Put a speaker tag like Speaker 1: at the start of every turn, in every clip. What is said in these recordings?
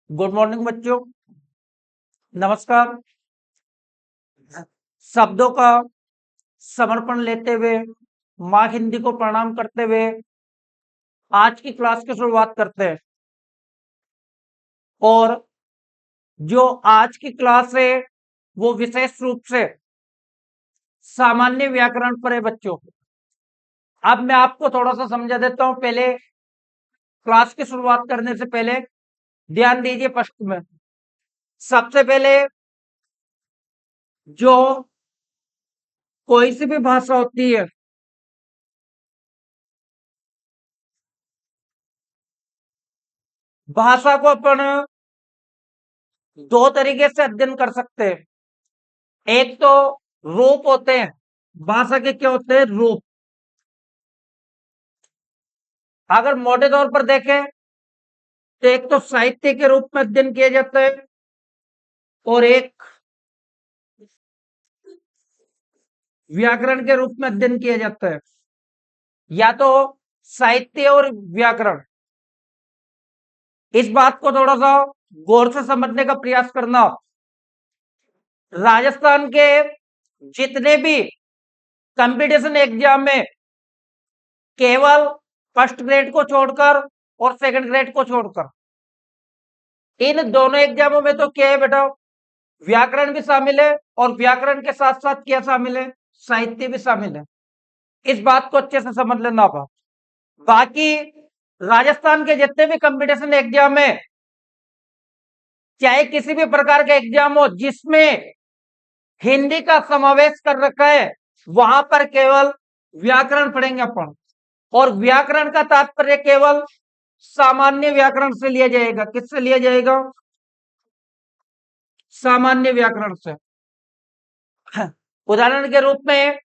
Speaker 1: Good morning बच्चों। नमस्कार। शब्दों का समर्पण लेते हुए माँ हिंदी को प्रणाम करते हुए आज की क्लास की शुरुआत करते हैं। और जो आज की क्लास है वो विशेष रूप से सामान्य व्याकरण पर है बच्चों। अब मैं आपको थोड़ा सा समझा देता हूं। पहले क्लास की शुरुआत करने से पहले ध्यान दीजिए। फर्स्ट में सबसे पहले जो कोई सी भी भाषा होती है भाषा को अपन दो तरीके से अध्ययन कर सकते हैं। एक तो रूप होते हैं। भाषा के क्या होते हैं? रूप। अगर मोटे तौर पर देखें तो एक तो साहित्य के रूप में अध्ययन किया जाता है और एक व्याकरण के रूप में अध्ययन किया जाता है। या तो साहित्य और व्याकरण, इस बात को थोड़ा सा गौर से समझने का प्रयास करना। राजस्थान के जितने भी कंपटीशन एग्जाम में केवल फर्स्ट ग्रेड को छोड़कर और सेकंड ग्रेड को छोड़कर इन दोनों एग्जामों में तो क्या है बेटा? व्याकरण भी शामिल है और व्याकरण के साथ साथ क्या शामिल है? साहित्य भी शामिल है। इस बात को अच्छे से समझ लेना आप। बाकी राजस्थान के जितने भी कंपटीशन एग्जाम है, चाहे किसी भी प्रकार का एग्जाम हो जिसमें हिंदी का समावेश कर रखा है, वहां पर केवल व्याकरण पढ़ेंगे अपन। और व्याकरण का तात्पर्य केवल सामान्य व्याकरण से लिया जाएगा। किससे लिया जाएगा? सामान्य व्याकरण से। उदाहरण के रूप में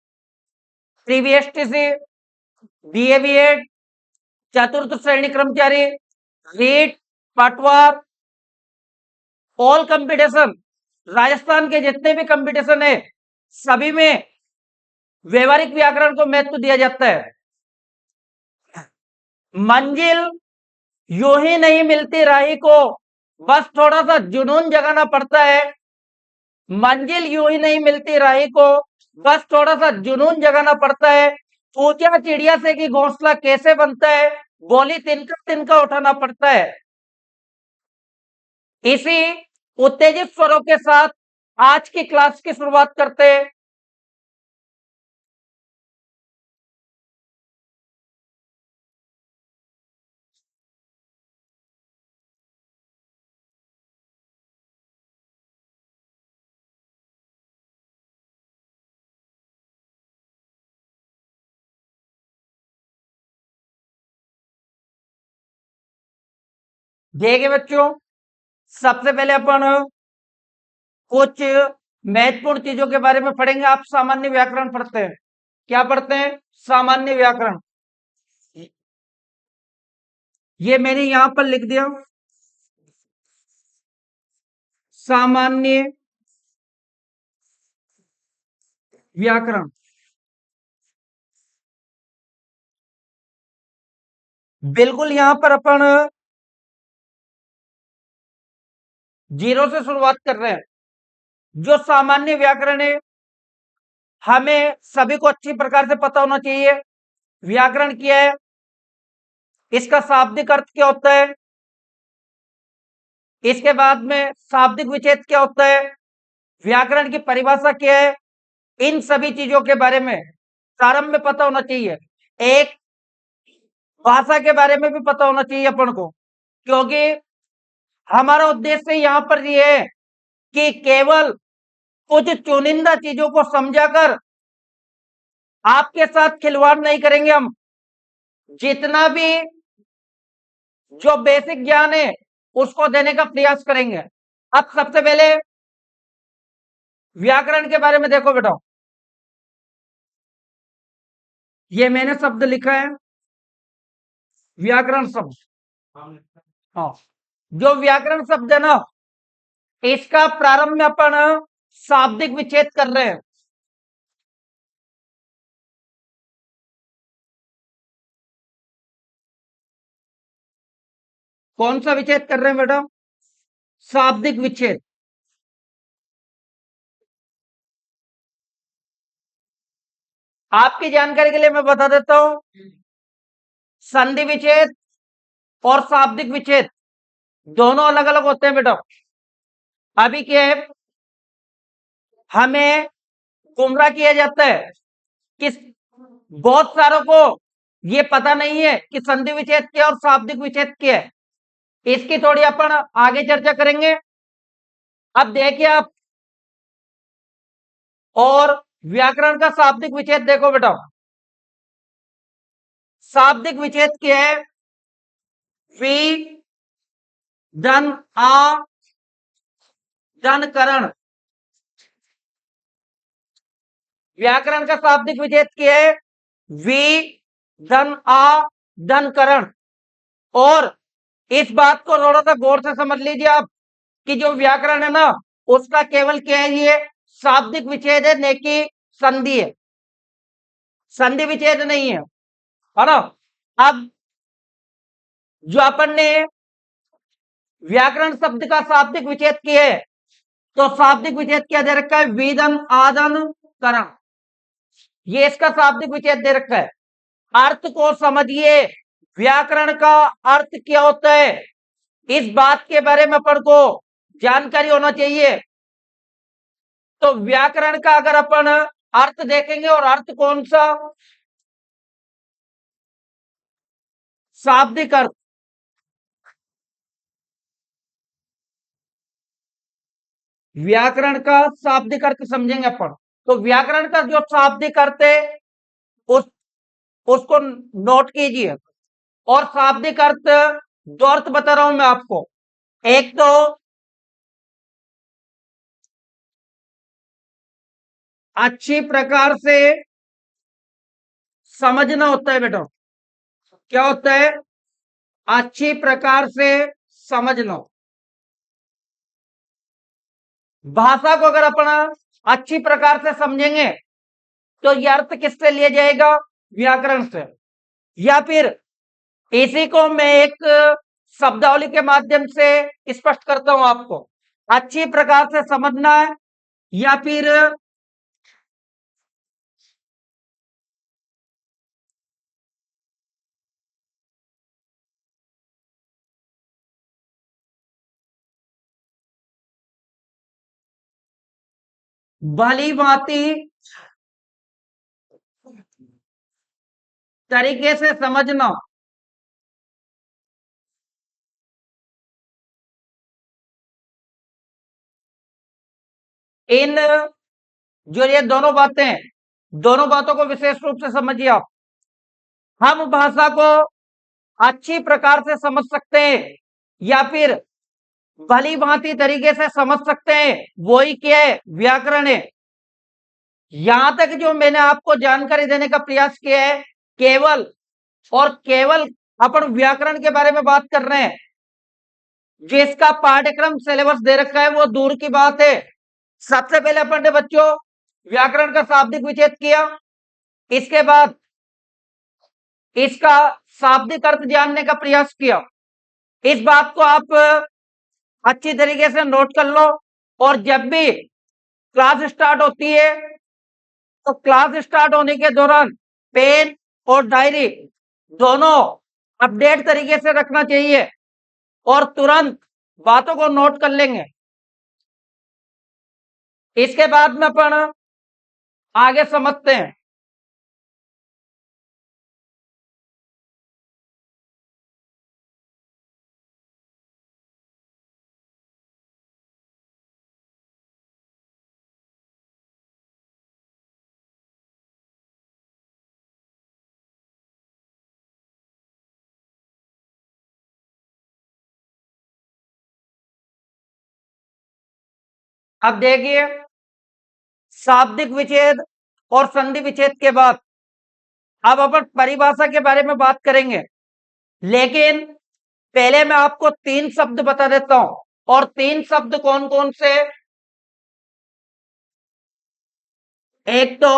Speaker 1: सीबीएसटीसी, बीए, चतुर्थ श्रेणी कर्मचारी, रीट, पटवार, ऑल कंपटीशन, राजस्थान के जितने भी कंपटीशन है सभी में व्यवहारिक व्याकरण को महत्व दिया जाता है। मंजिल यूं ही नहीं मिलती राही को, बस थोड़ा सा जुनून जगाना पड़ता है। मंजिल यूं ही नहीं मिलती राही को, बस थोड़ा सा जुनून जगाना पड़ता है। पूछा चिड़िया से कि घोंसला कैसे बनता है, बोली तिनका तिनका उठाना पड़ता है। इसी उत्तेजित स्वरों के साथ आज की क्लास की शुरुआत करते हैं। देखिए बच्चों, सबसे पहले अपन कुछ महत्वपूर्ण चीजों के बारे में पढ़ेंगे। आप सामान्य व्याकरण पढ़ते हैं। क्या पढ़ते हैं? सामान्य व्याकरण। ये मैंने यहां पर लिख दिया, सामान्य व्याकरण। बिल्कुल यहां पर अपन जीरो से शुरुआत कर रहे हैं। जो सामान्य व्याकरण है हमें सभी को अच्छी प्रकार से पता होना चाहिए। व्याकरण क्या है, इसका शाब्दिक अर्थ क्या होता है, इसके बाद में शाब्दिक विच्छेद क्या होता है, व्याकरण की परिभाषा क्या है, इन सभी चीजों के बारे में प्रारंभ में पता होना चाहिए। एक भाषा के बारे में भी पता होना चाहिए अपन को, क्योंकि हमारा उद्देश्य यहां पर यह है कि केवल कुछ चुनिंदा चीजों को समझाकर आपके साथ खिलवाड़ नहीं करेंगे। हम जितना भी जो बेसिक ज्ञान है उसको देने का प्रयास करेंगे। अब सबसे पहले व्याकरण के बारे में देखो बेटा। ये मैंने शब्द लिखा है व्याकरण शब्द। हाँ, जो व्याकरण शब्द है ना, इसका प्रारंभ में अपन शाब्दिक विच्छेद कर रहे हैं। कौन सा विच्छेद कर रहे हैं बेटा? शाब्दिक विच्छेद। आपकी जानकारी के लिए मैं बता देता हूं, संधि विच्छेद और शाब्दिक विच्छेद दोनों अलग अलग होते हैं बेटा। अभी क्या है, हमें गुमराह किया जाता है कि बहुत सारों को ये पता नहीं है कि संधि विच्छेद क्या और शाब्दिक विच्छेद क्या है। इसकी थोड़ी अपन आगे चर्चा करेंगे। अब देखिए आप, और व्याकरण का शाब्दिक विच्छेद देखो बेटा। शाब्दिक विच्छेद क्या है, वी धन आ धन करण। व्याकरण का शाब्दिक विच्छेद क्या है, वी धन आ धन करण। और इस बात को थोड़ा सा गौर से समझ लीजिए आप कि जो व्याकरण है ना, उसका केवल क्या है, ये शाब्दिक विच्छेद है, न कि संधि है। संधि विच्छेद नहीं है ना। अब जो अपन ने व्याकरण शब्द का शाब्दिक विच्छेद किया है, तो शाब्दिक विच्छेद क्या दे रखा है, वेदन आदन करण। ये इसका शाब्दिक विच्छेद दे रखा है। अर्थ को समझिए, व्याकरण का अर्थ क्या होता है, इस बात के बारे में अपन को जानकारी होना चाहिए। तो व्याकरण का अगर अपन अर्थ देखेंगे, और अर्थ कौन सा, शाब्दिक अर्थ। व्याकरण का शाब्दिक अर्थ समझेंगे अपन, तो व्याकरण का जो शाब्दिक अर्थ है उस उसको नोट कीजिए। और शाब्दिक अर्थ, दो अर्थ बता रहा हूं मैं आपको। एक तो अच्छी प्रकार से समझना होता है बेटा। क्या होता है, अच्छी प्रकार से समझना। भाषा को अगर अपन अच्छी प्रकार से समझेंगे, तो यह अर्थ किससे लिया जाएगा, व्याकरण से। या फिर इसी को मैं एक शब्दावली के माध्यम से स्पष्ट करता हूं आपको। अच्छी प्रकार से समझना है, या फिर भली भांति तरीके से समझना। इन जो ये दोनों बातें हैं, दोनों बातों को विशेष रूप से समझिए आप। हम भाषा को अच्छी प्रकार से समझ सकते हैं, या फिर भली भांति तरीके से समझ सकते हैं, वही क्या है, व्याकरण है। यहां तक जो मैंने आपको जानकारी देने का प्रयास किया है, केवल और केवल अपन व्याकरण के बारे में बात कर रहे हैं। जिसका पाठ्यक्रम सिलेबस दे रखा है वो दूर की बात है। सबसे पहले अपन ने बच्चों व्याकरण का शाब्दिक विच्छेद किया, इसके बाद इसका शाब्दिक अर्थ जानने का प्रयास किया। इस बात को आप अच्छी तरीके से नोट कर लो। और जब भी क्लास स्टार्ट होती है, तो क्लास स्टार्ट होने के दौरान पेन और डायरी दोनों अपडेट तरीके से रखना चाहिए, और तुरंत बातों को नोट कर लेंगे। इसके बाद में अपन आगे समझते हैं। अब देखिए, शाब्दिक विच्छेद और संधि विच्छेद के बाद अब अपन परिभाषा के बारे में बात करेंगे। लेकिन पहले मैं आपको तीन शब्द बता देता हूं। और तीन शब्द कौन कौन से, एक तो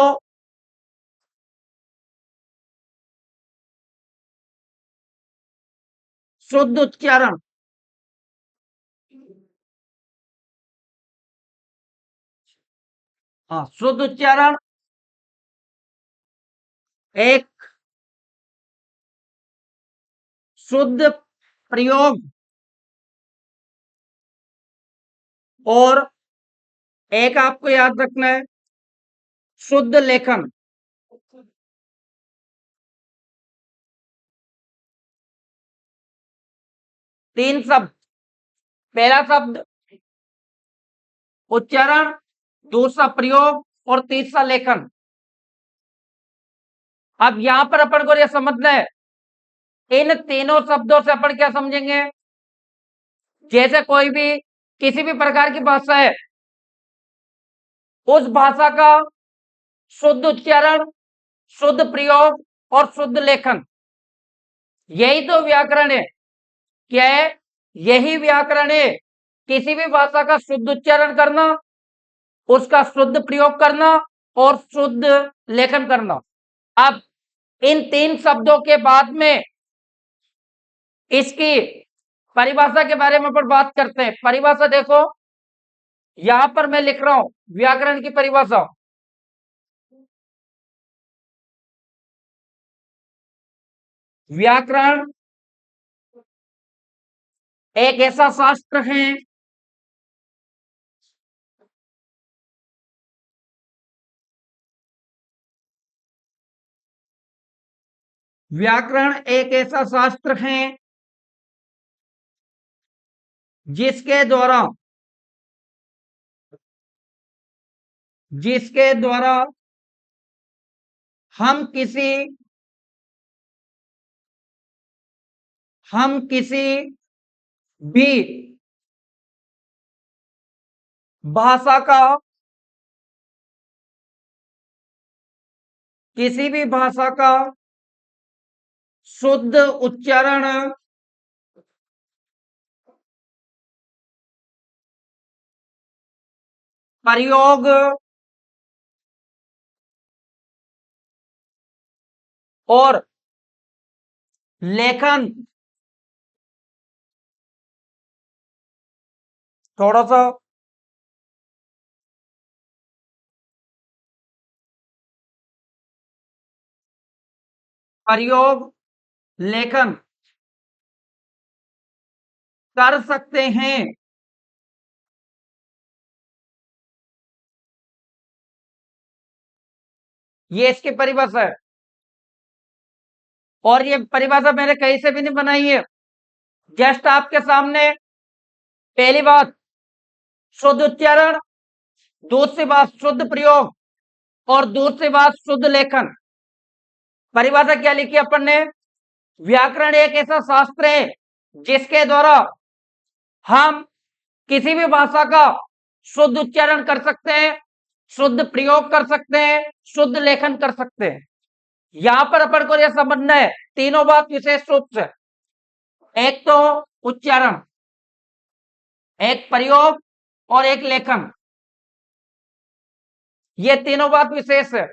Speaker 1: शुद्ध उच्चारण, हाँ, शुद्ध उच्चारण, एक शुद्ध प्रयोग और एक आपको याद रखना है शुद्ध लेखन। तीन शब्द, पहला शब्द उच्चारण, दूसरा प्रयोग और तीसरा लेखन। अब यहां पर अपन को यह समझना है इन तीनों शब्दों से अपन क्या समझेंगे। जैसे कोई भी किसी भी प्रकार की भाषा है, उस भाषा का शुद्ध उच्चारण, शुद्ध प्रयोग और शुद्ध लेखन, यही तो व्याकरण है। क्या है? यही व्याकरण है। किसी भी भाषा का शुद्ध उच्चारण करना, उसका शुद्ध प्रयोग करना और शुद्ध लेखन करना। अब इन तीन शब्दों के बाद में इसकी परिभाषा के बारे में अपन बात करते हैं। परिभाषा देखो, यहां पर मैं लिख रहा हूं व्याकरण की परिभाषा। व्याकरण एक ऐसा शास्त्र है व्याकरण एक ऐसा शास्त्र है जिसके द्वारा हम किसी हम किसी भी भाषा का किसी भी भाषा का शुद्ध उच्चारण, प्रयोग और लेखन, थोड़ा सा प्रयोग लेखन कर सकते हैं। ये इसकी परिभाषा है और ये परिभाषा मैंने कहीं से भी नहीं बनाई है। जस्ट आपके सामने पहली बात शुद्ध उच्चारण, दूसरी बात शुद्ध प्रयोग और दूसरी बात शुद्ध लेखन। परिभाषा क्या लिखी अपन ने? व्याकरण एक ऐसा शास्त्र है जिसके द्वारा हम किसी भी भाषा का शुद्ध उच्चारण कर सकते हैं, शुद्ध प्रयोग कर सकते हैं, शुद्ध लेखन कर सकते हैं। यहां पर अपन को यह समझना है तीनों बात विशेष रूप से, एक तो उच्चारण, एक प्रयोग और एक लेखन, ये तीनों बात विशेष है।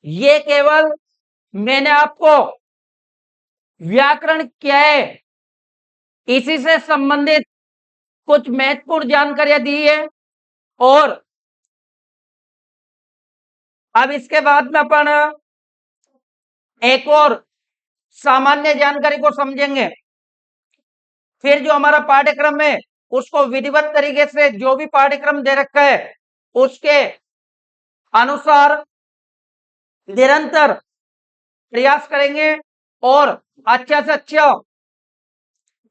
Speaker 1: ये केवल मैंने आपको व्याकरण क्या है इसी से संबंधित कुछ महत्वपूर्ण जानकारियां दी है। और अब इसके बाद में अपन एक और सामान्य जानकारी को समझेंगे। फिर जो हमारा पाठ्यक्रम है उसको विधिवत तरीके से जो भी पाठ्यक्रम दे रखा है उसके अनुसार निरंतर प्रयास करेंगे और अच्छा से अच्छा,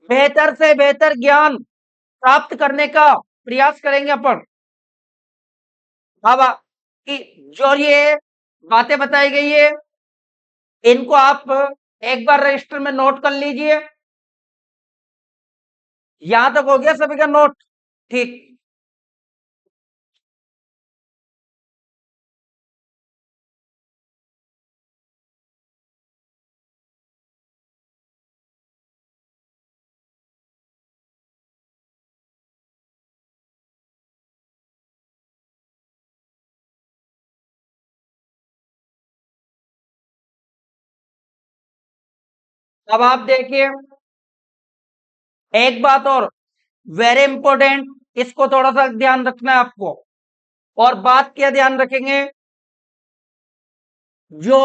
Speaker 1: बेहतर से बेहतर ज्ञान प्राप्त करने का प्रयास करेंगे अपन। अब जो ये बातें बताई गई है इनको आप एक बार रजिस्टर में नोट कर लीजिए। यहां तक हो गया सभी का नोट? ठीक। अब आप देखिए एक बात और वेरी इंपॉर्टेंट, इसको थोड़ा सा ध्यान रखना है आपको। और बात क्या ध्यान रखेंगे, जो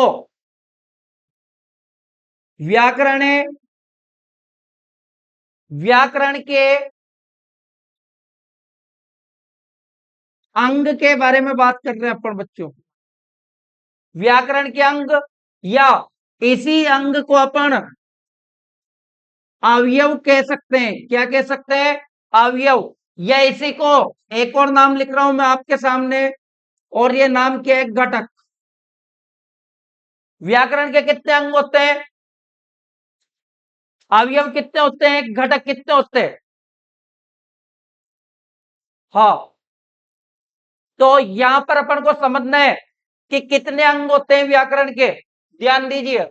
Speaker 1: व्याकरण है, व्याकरण के अंग के बारे में बात कर रहे हैं अपन बच्चों। व्याकरण के अंग या इसी अंग को अपन अवयव कह सकते हैं। क्या कह सकते हैं, अवयव। या इसी को एक और नाम लिख रहा हूं मैं आपके सामने, और ये नाम क्या है, घटक। व्याकरण के कितने अंग होते हैं, अवयव कितने होते हैं, घटक कितने होते हैं? हाँ, तो यहां पर अपन को समझना है कि कितने अंग होते हैं व्याकरण के। ध्यान दीजिए,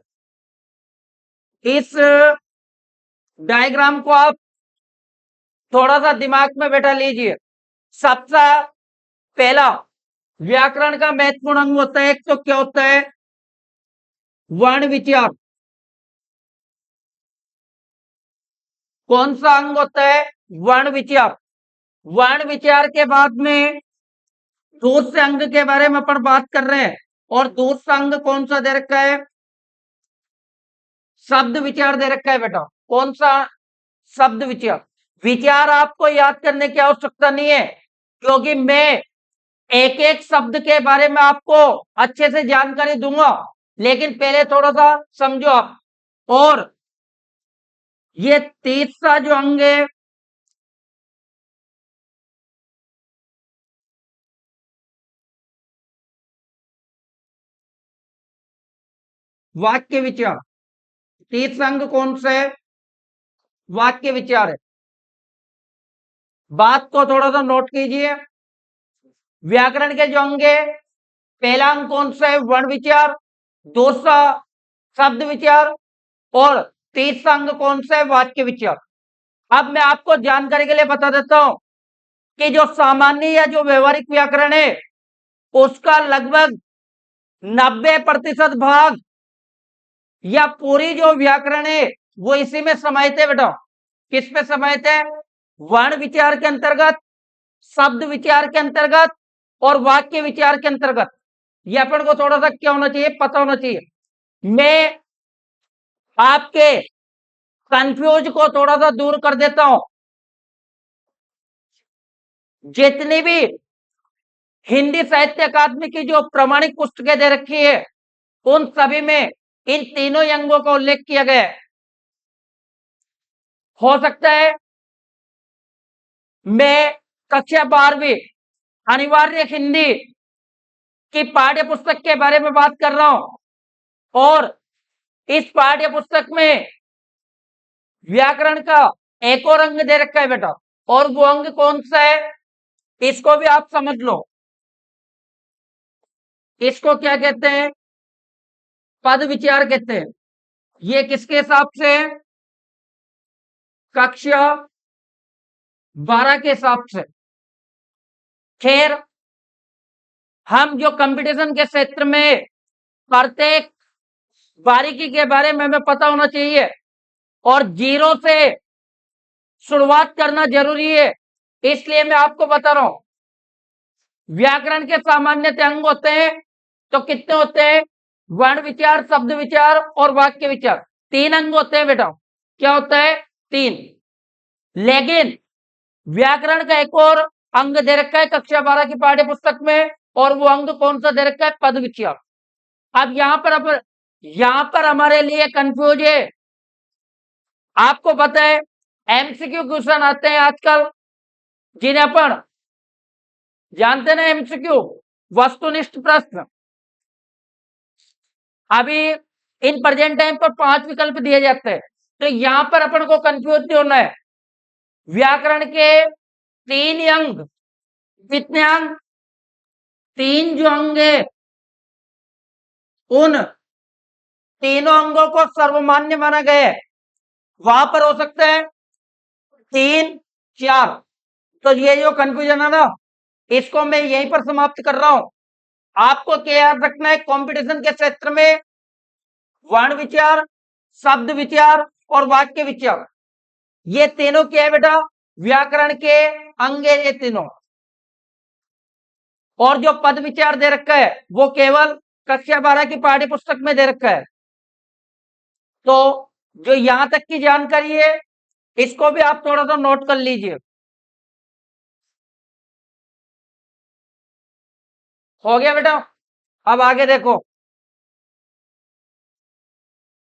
Speaker 1: इस डायग्राम को आप थोड़ा सा दिमाग में बैठा लीजिए। सबसे पहला व्याकरण का महत्वपूर्ण अंग होता है, एक तो क्या होता है, वर्ण विचार। कौन सा अंग होता है, वर्ण विचार। वर्ण विचार के बाद में दूसरे अंग के बारे में अपन बात कर रहे हैं, और दूसरा अंग कौन सा दे रखा है, शब्द विचार दे रखा है बेटा। कौन सा, शब्द विचार। विचार आपको याद करने की आवश्यकता नहीं है, क्योंकि मैं एक एक शब्द के बारे में आपको अच्छे से जानकारी दूंगा, लेकिन पहले थोड़ा सा समझो आप। और ये तीसरा जो अंग है, वाक्य विचार। तीसरा अंग कौन सा है, वाक्य विचार है। बात को थोड़ा सा नोट कीजिए। व्याकरण के जो अंग है, पहला अंग कौन सा है, वर्ण विचार। दूसरा शब्द विचार, और तीसरा अंग कौन सा है, वाक्य विचार। अब मैं आपको जानकारी के लिए बता देता हूं कि जो सामान्य या जो व्यवहारिक व्याकरण है, उसका लगभग 90% भाग या पूरी जो व्याकरण है वो इसी में समाहित है बेटा। किस पे समाहित है, वर्ण विचार के अंतर्गत, शब्द विचार के अंतर्गत, और वाक्य विचार के अंतर्गत। ये अपन को थोड़ा सा क्या होना चाहिए, पता होना चाहिए। मैं आपके कंफ्यूज को थोड़ा सा दूर कर देता हूं। जितनी भी हिंदी साहित्य अकादमी की जो प्रमाणिक पुस्तकें दे रखी है, उन सभी में इन तीनों अंगों का उल्लेख किया गया है। हो सकता है मैं कक्षा 12वीं अनिवार्य हिंदी की पाठ्य पुस्तक के बारे में बात कर रहा हूं, और इस पाठ्य पुस्तक में व्याकरण का एक और अंग दे रखा है बेटा, और वो अंग कौन सा है, इसको भी आप समझ लो। इसको क्या कहते हैं, पद विचार कहते हैं। ये किसके हिसाब से, कक्षा 12 के हिसाब से। खैर, हम जो कंपटीशन के क्षेत्र में प्रत्येक बारीकी के बारे में हमें पता होना चाहिए, और जीरो से शुरुआत करना जरूरी है। इसलिए मैं आपको बता रहा हूं, व्याकरण के सामान्य अंग होते हैं तो कितने होते हैं, वर्ण विचार, शब्द विचार और वाक्य विचार। 3 अंग होते हैं बेटा। क्या होता है, 3। लेकिन व्याकरण का एक और अंग दे रखा है कक्षा 12 की पाठ्य पुस्तक में, और वो अंग कौन सा दे रखा है, पद विचार। अब यहां पर हमारे लिए कंफ्यूज है। आपको पता है एमसीक्यू क्वेश्चन आते हैं आजकल, जिन्हें अपन जानते ना, एमसीक्यू, वस्तुनिष्ठ प्रश्न। अभी इन प्रेजेंट टाइम पर 5 विकल्प दिए जाते हैं, तो यहां पर अपन को कंफ्यूज नहीं होना है। व्याकरण के 3 अंग, कितने अंग, 3 जो अंग है, उन तीनों अंगों को सर्वमान्य माना गया है। वहां पर हो सकता है 3, 4। तो ये जो कंफ्यूजन है ना, इसको मैं यहीं पर समाप्त कर रहा हूं। आपको क्या याद रखना है, कंपटीशन के क्षेत्र में वर्ण विचार, शब्द विचार और वाक्य विचार, ये तीनों क्या है बेटा, व्याकरण के अंग है ये तीनों। और जो पद विचार दे रखा है वो केवल कक्षा 12 की पाठ्य पुस्तक में दे रखा है। तो जो यहां तक की जानकारी है इसको भी आप थोड़ा सा नोट कर लीजिए। हो गया बेटा। अब आगे देखो,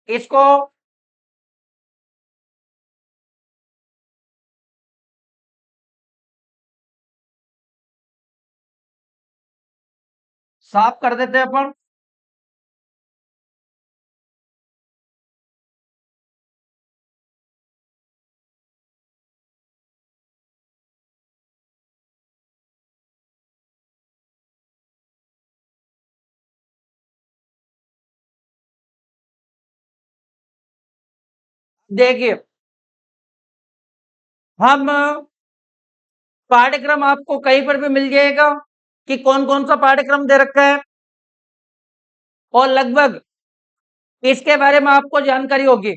Speaker 1: इसको साफ कर देते हैं अपन। देखिए, हम पाठ्यक्रम आपको कहीं पर भी मिल जाएगा कि कौन कौन सा पाठ्यक्रम दे रखा है और लगभग इसके बारे में आपको जानकारी होगी।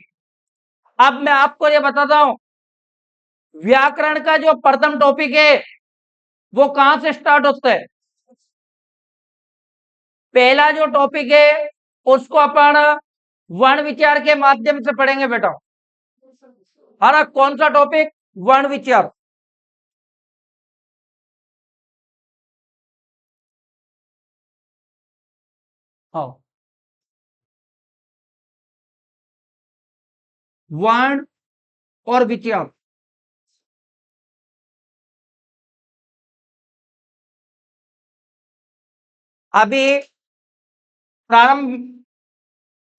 Speaker 1: अब मैं आपको ये बताता हूं, व्याकरण का जो प्रथम टॉपिक है वो कहां से स्टार्ट होता है। पहला जो टॉपिक है उसको अपन वर्ण विचार के माध्यम से पढ़ेंगे बेटा। हमारा कौन सा टॉपिक? वर्ण विचार। हाँ, वर्ण और विचार। अभी प्रारंभ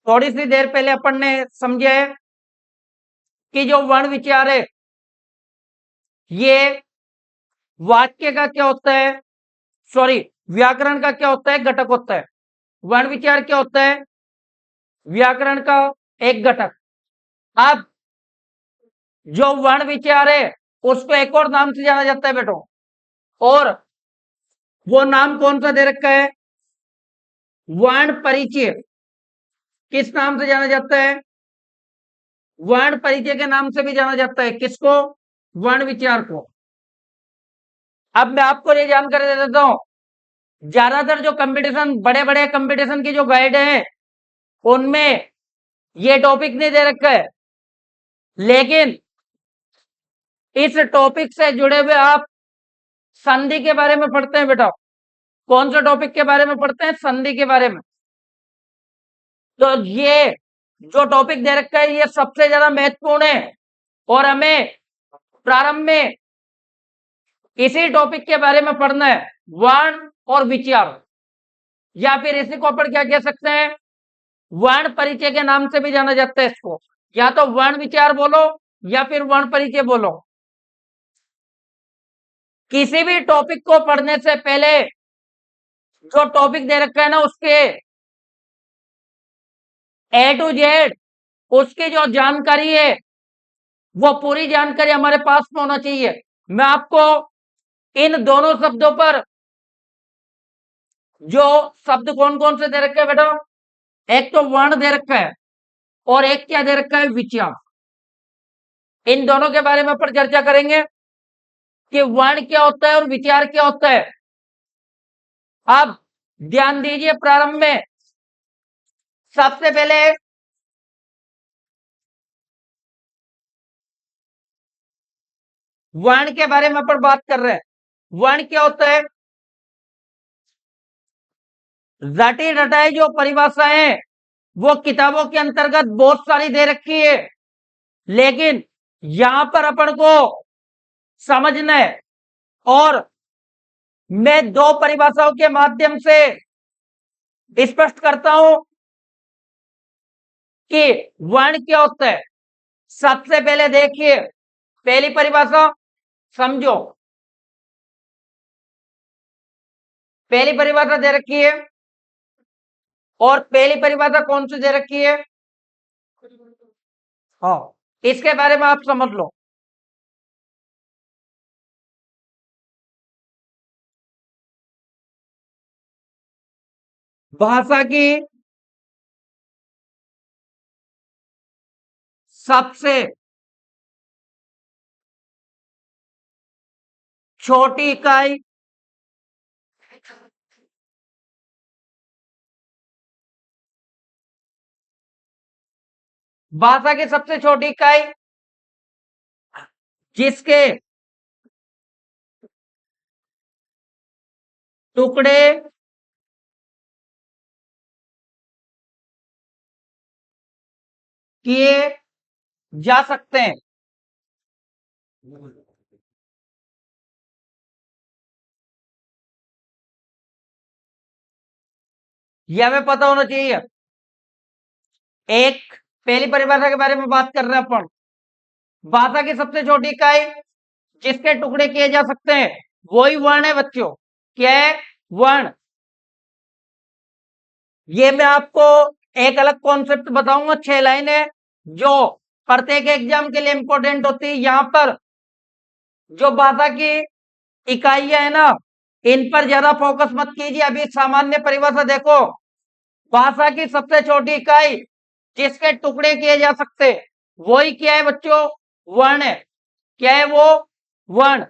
Speaker 1: थोड़ी सी देर पहले अपन ने समझा है कि जो वर्ण विचार है ये वाक्य का क्या होता है, सॉरी, व्याकरण का क्या होता है, घटक होता है। वर्ण विचार क्या होता है? व्याकरण का एक घटक। अब जो वर्ण विचार है उसको एक और नाम से जाना जाता है बेटो, और वो नाम कौन सा दे रखा है? वर्ण परिचय। किस नाम से जाना जाता है? वर्ण परिचय के नाम से भी जाना जाता है। किसको? वर्ण विचार को। अब मैं आपको ये जानकारी दे देता हूं, ज्यादातर जो कंपटीशन, बड़े बड़े कंपटीशन की जो गाइड है उनमें ये टॉपिक नहीं दे रखा है, लेकिन इस टॉपिक से जुड़े हुए आप संधि के बारे में पढ़ते हैं बेटा। कौन सा टॉपिक के बारे में पढ़ते हैं? संधि के बारे में। तो ये जो टॉपिक दे रखा है ये सबसे ज्यादा महत्वपूर्ण है, और हमें प्रारंभ में इसी टॉपिक के बारे में पढ़ना है, वर्ण और विचार, या फिर इसी को अपन क्या कह सकते हैं, वर्ण परिचय के नाम से भी जाना जाता है इसको। या तो वर्ण विचार बोलो या फिर वर्ण परिचय बोलो। किसी भी टॉपिक को पढ़ने से पहले जो टॉपिक दे रखा है ना उसके ए टू जेड उसकी जो जानकारी है वो पूरी जानकारी हमारे पास में होना चाहिए। मैं आपको इन दोनों शब्दों पर, जो शब्द कौन कौन से दे रखे हैं बेटा, एक तो वर्ण दे रखा है और एक क्या दे रखा है? विचार। इन दोनों के बारे में पर चर्चा करेंगे कि वर्ण क्या होता है और विचार क्या होता है। अब ध्यान दीजिए, प्रारंभ में सबसे पहले वर्ण के बारे में अपन बात कर रहे हैं। वर्ण क्या होता है? रटी रटाई जो परिभाषाएं हैं वो किताबों के अंतर्गत बहुत सारी दे रखी है, लेकिन यहां पर अपन को समझना है, और मैं दो परिभाषाओं के माध्यम से स्पष्ट करता हूं कि वर्ण क्या होता है। सबसे पहले देखिए, पहली परिभाषा समझो। पहली परिभाषा दे रखी है, और पहली परिभाषा कौन सी दे रखी है? हाँ, इसके बारे में आप समझ लो। भाषा की सबसे छोटी इकाई भाषा की सबसे छोटी इकाई जिसके टुकड़े किए जा सकते हैं। यह हमें पता होना चाहिए। एक पहली परिभाषा के बारे में बात कर रहे हैं अपन। भाषा की सबसे छोटी इकाई जिसके टुकड़े किए जा सकते हैं वही वर्ण है बच्चों। क्या है? वर्ण। ये मैं आपको एक अलग कॉन्सेप्ट बताऊंगा, 6 लाइनें जो प्रत्येक एग्जाम के लिए इंपॉर्टेंट होती है। यहां पर जो भाषा की इकाइयां है ना, इन पर ज्यादा फोकस मत कीजिए। अभी सामान्य परिभाषा देखो। भाषा की सबसे छोटी इकाई जिसके टुकड़े किए जा सकते वही क्या है बच्चों? वर्ण है। क्या है वो? वर्ण।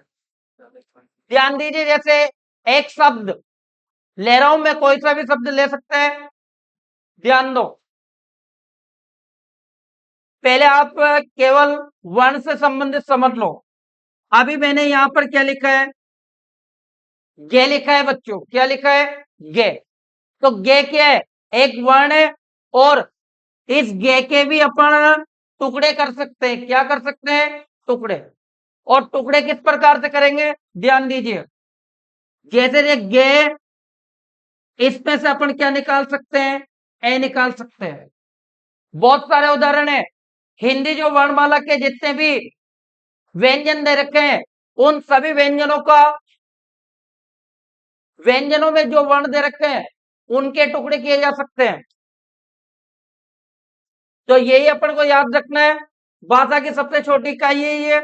Speaker 1: ध्यान दीजिए, जैसे एक शब्द ले रहा हूं मैं, कोई सा भी शब्द ले सकते हैं। ध्यान दो, पहले आप केवल वर्ण से संबंधित समझ लो। अभी मैंने यहां पर क्या लिखा है? गे लिखा है बच्चों। क्या लिखा है? गे। तो गे क्या है? एक वर्ण है। और इस गे के भी अपन टुकड़े कर सकते हैं। क्या कर सकते हैं? टुकड़े। और टुकड़े किस प्रकार से करेंगे? ध्यान दीजिए, जैसे ये गे, इसमें से अपन क्या निकाल सकते हैं? ए निकाल सकते हैं। बहुत सारे उदाहरण है। हिंदी जो वर्णमाला के जितने भी व्यंजन दे रखे हैं उन सभी व्यंजनों का, व्यंजनों में जो वर्ण दे रखे हैं उनके टुकड़े किए जा सकते हैं। तो यही अपन को याद रखना है। भाषा की सबसे छोटी इकाई यही है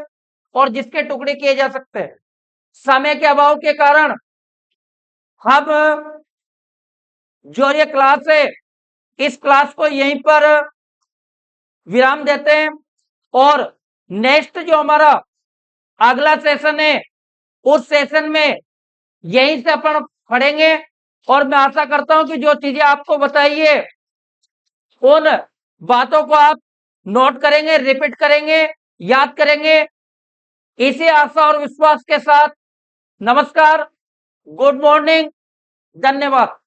Speaker 1: और जिसके टुकड़े किए जा सकते हैं। समय के अभाव के कारण हम जो ये क्लास है इस क्लास को यहीं पर विराम देते हैं और नेक्स्ट जो हमारा अगला सेशन है उस सेशन में यहीं से अपन पढ़ेंगे। और मैं आशा करता हूं कि जो चीजें आपको बताई है उन बातों को आप नोट करेंगे, रिपीट करेंगे, याद करेंगे। इसी आशा और विश्वास के साथ नमस्कार, गुड मॉर्निंग, धन्यवाद।